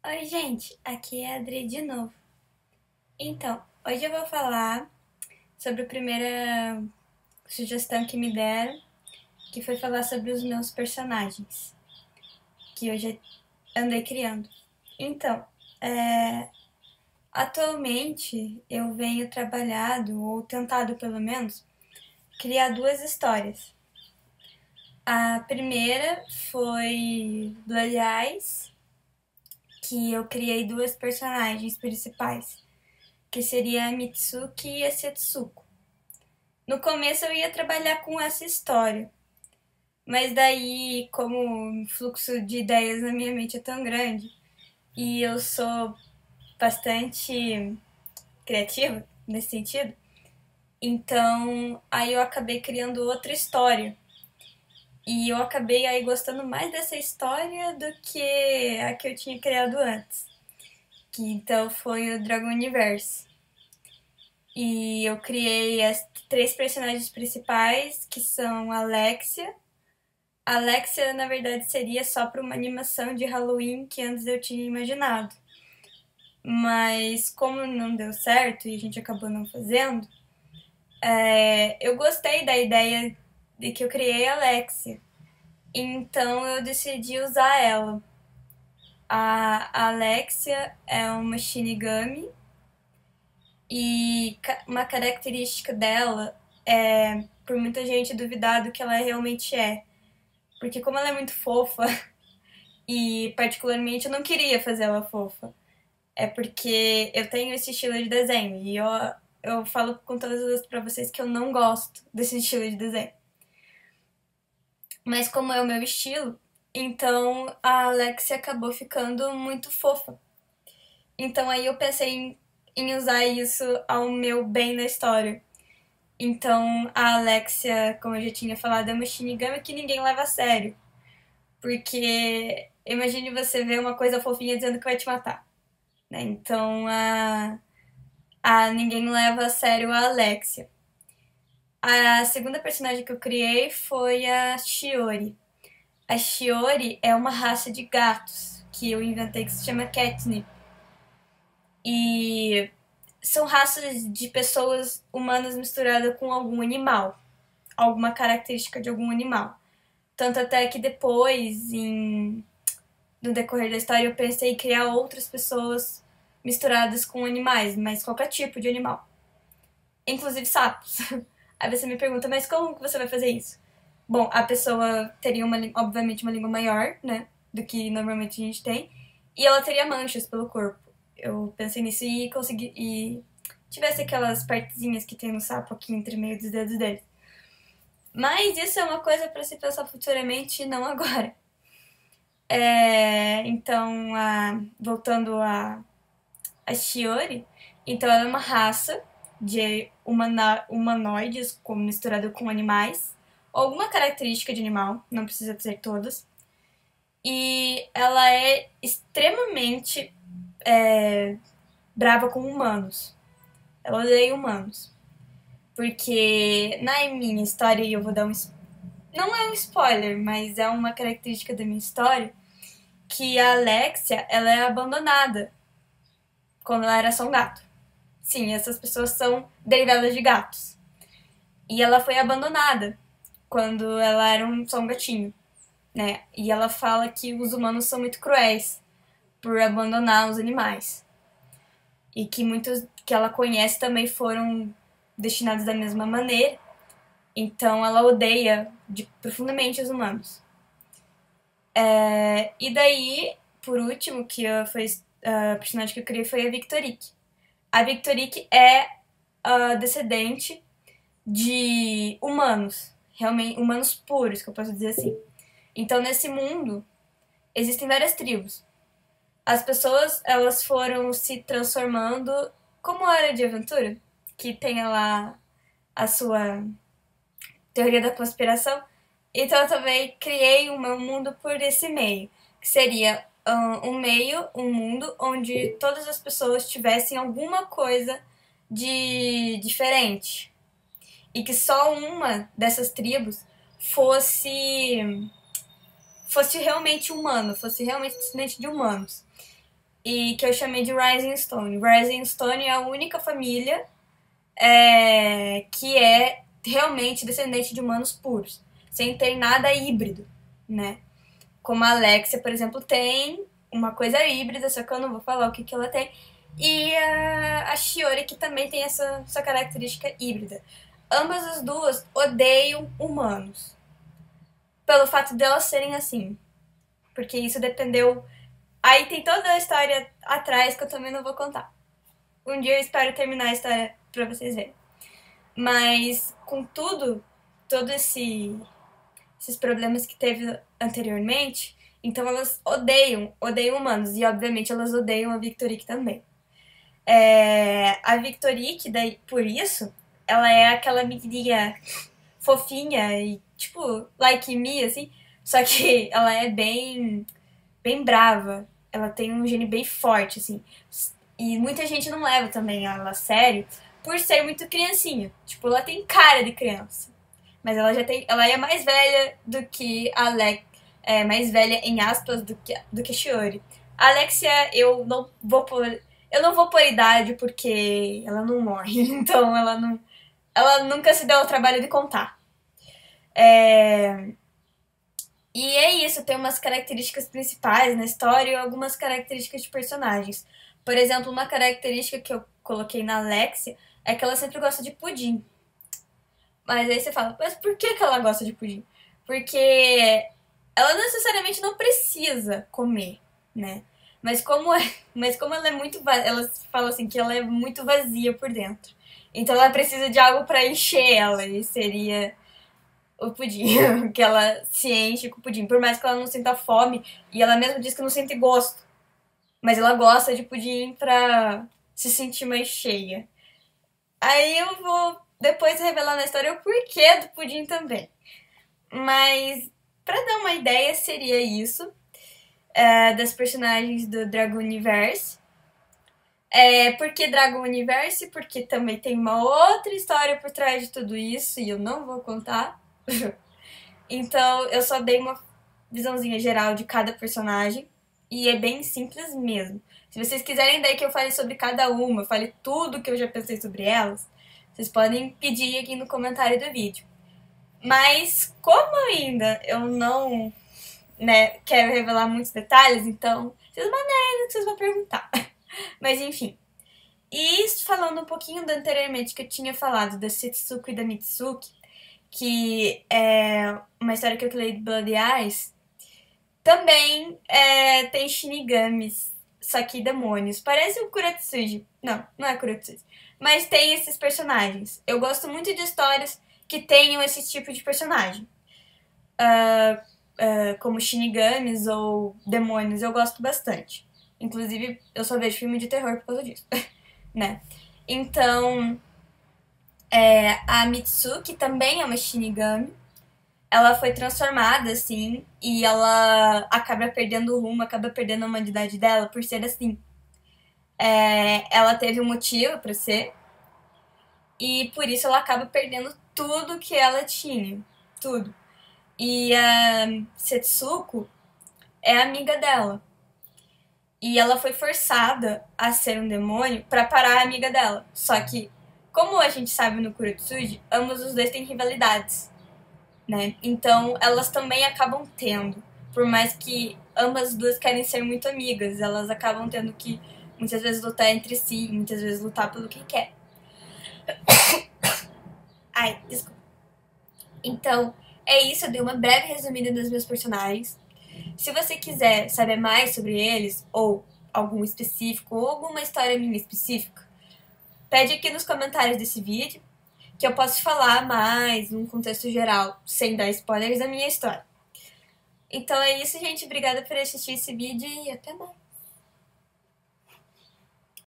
Oi, gente, aqui é a Adri de novo. Então, hoje eu vou falar sobre a primeira sugestão que me deram, que foi falar sobre os meus personagens, que eu já andei criando. Então, é, atualmente eu venho trabalhado, ou tentado pelo menos, criar duas histórias. A primeira foi Blood Eyes, que eu criei duas personagens principais, que seria a Mitsuki e a Setsuko. No começo eu ia trabalhar com essa história, mas daí, como o fluxo de ideias na minha mente é tão grande e eu sou bastante criativa nesse sentido, então aí eu acabei criando outra história. E eu acabei aí gostando mais dessa história do que a que eu tinha criado antes, que então foi o Dragon Universe. E eu criei as três personagens principais, que são a Alexia. A Alexia, na verdade, seria só para uma animação de Halloween que antes eu tinha imaginado. Mas como não deu certo e a gente acabou não fazendo, eu gostei da ideia de que eu criei a Alexia. Então eu decidi usar ela. A Alexia é uma Shinigami e uma característica dela é, por muita gente, duvidado que ela realmente é. Porque como ela é muito fofa, e particularmente eu não queria fazer ela fofa, é porque eu tenho esse estilo de desenho e eu falo com todas as pra vocês que eu não gosto desse estilo de desenho. Mas como é o meu estilo, então a Alexia acabou ficando muito fofa. Então aí eu pensei em usar isso ao meu bem na história. Então a Alexia, como eu já tinha falado, é uma Shinigami que ninguém leva a sério. Porque imagine você ver uma coisa fofinha dizendo que vai te matar. Né? Então a ninguém leva a sério a Alexia. A segunda personagem que eu criei foi a Shiori. A Shiori é uma raça de gatos que eu inventei que se chama Catnip. E são raças de pessoas humanas misturadas com algum animal, alguma característica de algum animal. Tanto até que depois, no decorrer da história, eu pensei em criar outras pessoas misturadas com animais, mas qualquer tipo de animal. Inclusive sapos. Aí você me pergunta, mas como que você vai fazer isso? Bom, a pessoa teria, obviamente, uma língua maior, né, do que normalmente a gente tem, e ela teria manchas pelo corpo. Eu pensei nisso e consegui... E tivesse aquelas partezinhas que tem no sapo aqui entre meio dos dedos dele. Mas isso é uma coisa para se pensar futuramente e não agora. Então, voltando a Shiori, então ela é uma raça de humanoides misturado com animais, alguma característica de animal, não precisa ser todas. E ela é extremamente brava com humanos. Ela odeia humanos. Porque na minha história, e eu vou dar não é um spoiler, mas é uma característica da minha história, que a Alexia, ela é abandonada quando ela era só um gato. Sim, essas pessoas são derivadas de gatos. E ela foi abandonada quando ela era só um gatinho, né? E ela fala que os humanos são muito cruéis por abandonar os animais. E que muitos que ela conhece também foram destinados da mesma maneira. Então ela odeia profundamente os humanos. E daí, por último, que foi a personagem que eu criei foi a Victorique. A Victorique é descendente de humanos, realmente humanos puros, que eu posso dizer assim. Então, nesse mundo, existem várias tribos. As pessoas, elas foram se transformando, como a Hora de Aventura, que tem lá a sua teoria da conspiração. Então, eu também criei o meu mundo por esse meio, que seria um mundo onde todas as pessoas tivessem alguma coisa de diferente. E que só uma dessas tribos fosse realmente humano, fosse realmente descendente de humanos. e que eu chamei de Rising Stone. Rising Stone é a única família que é realmente descendente de humanos puros, sem ter nada híbrido, né? Como a Alexia, por exemplo, tem uma coisa híbrida, só que eu não vou falar o que ela tem. E a Shiori, que também tem essa característica híbrida. Ambas as duas odeiam humanos, pelo fato delas serem assim. Porque isso dependeu... Aí tem toda a história atrás que eu também não vou contar. Um dia eu espero terminar a história pra vocês verem. Mas, contudo, todos esses problemas que teve anteriormente, então elas odeiam humanos. E, obviamente, elas odeiam a Victorique também. A Victorique, daí, por isso, ela é aquela menininha fofinha e, tipo, like me, assim. Só que ela é bem brava. Ela tem um gene bem forte, assim. E muita gente não leva também ela a sério por ser muito criancinha. Tipo, ela tem cara de criança. Mas ela é mais velha do que a Alex. É mais velha, em aspas, do que a Shiori. A Alexia, eu não vou por idade porque ela não morre. Então ela nunca se deu ao trabalho de contar. E é isso, tem umas características principais na história e algumas características de personagens. Por exemplo, uma característica que eu coloquei na Alexia é que ela sempre gosta de pudim. Mas aí você fala, mas por que ela gosta de pudim? Porque ela necessariamente não precisa comer, né? Mas como ela é muito vazia, ela fala assim que ela é muito vazia por dentro. Então ela precisa de algo para encher ela, e seria o pudim, que ela se enche com o pudim. Por mais que ela não sinta fome, e ela mesma diz que não sente gosto. Mas ela gosta de pudim pra se sentir mais cheia. Aí eu vou depois revelar na história o porquê do pudim também. Mas, pra dar uma ideia, seria isso. Das personagens do Dragon Universe. Por que Dragon Universe? Porque também tem uma outra história por trás de tudo isso, e eu não vou contar. Então, eu só dei uma visãozinha geral de cada personagem. E é bem simples mesmo. Se vocês quiserem daí que eu fale sobre cada uma, eu fale tudo que eu já pensei sobre elas, vocês podem pedir aqui no comentário do vídeo. Mas, como ainda eu não quero revelar muitos detalhes, então vocês maneiram que vocês vão perguntar. Mas, enfim. E falando um pouquinho do anteriormente que eu tinha falado da Setsuko e da Mitsuki, que é uma história que eu criei de Blood Eyes, também tem Shinigamis, só que demônios. Parece o Kuretsuji. Não é Kuretsuji. Mas tem esses personagens. Eu gosto muito de histórias que tenham esse tipo de personagem. Como Shinigamis ou demônios, eu gosto bastante. Inclusive, eu só vejo filme de terror por causa disso. Né? Então, a Mitsuki também é uma Shinigami. Ela foi transformada, assim, e ela acaba perdendo o rumo, acaba perdendo a humanidade dela por ser assim. Ela teve um motivo pra ser, e por isso ela acaba perdendo tudo que ela tinha. Tudo. E a Setsuko é amiga dela. E ela foi forçada a ser um demônio pra parar a amiga dela. Só que, como a gente sabe no Kuretsuji, ambos os dois têm rivalidades, né? Então, elas também acabam tendo. Por mais que ambas duas querem ser muito amigas, elas acabam tendo que, muitas vezes, lutar entre si, muitas vezes lutar pelo que quer. Ai, desculpa. Então, é isso. Eu dei uma breve resumida dos meus personagens. Se você quiser saber mais sobre eles, ou algum específico, ou alguma história minha específica, pede aqui nos comentários desse vídeo, que eu posso falar mais num contexto geral, sem dar spoilers da minha história. Então é isso, gente. Obrigada por assistir esse vídeo e até mais.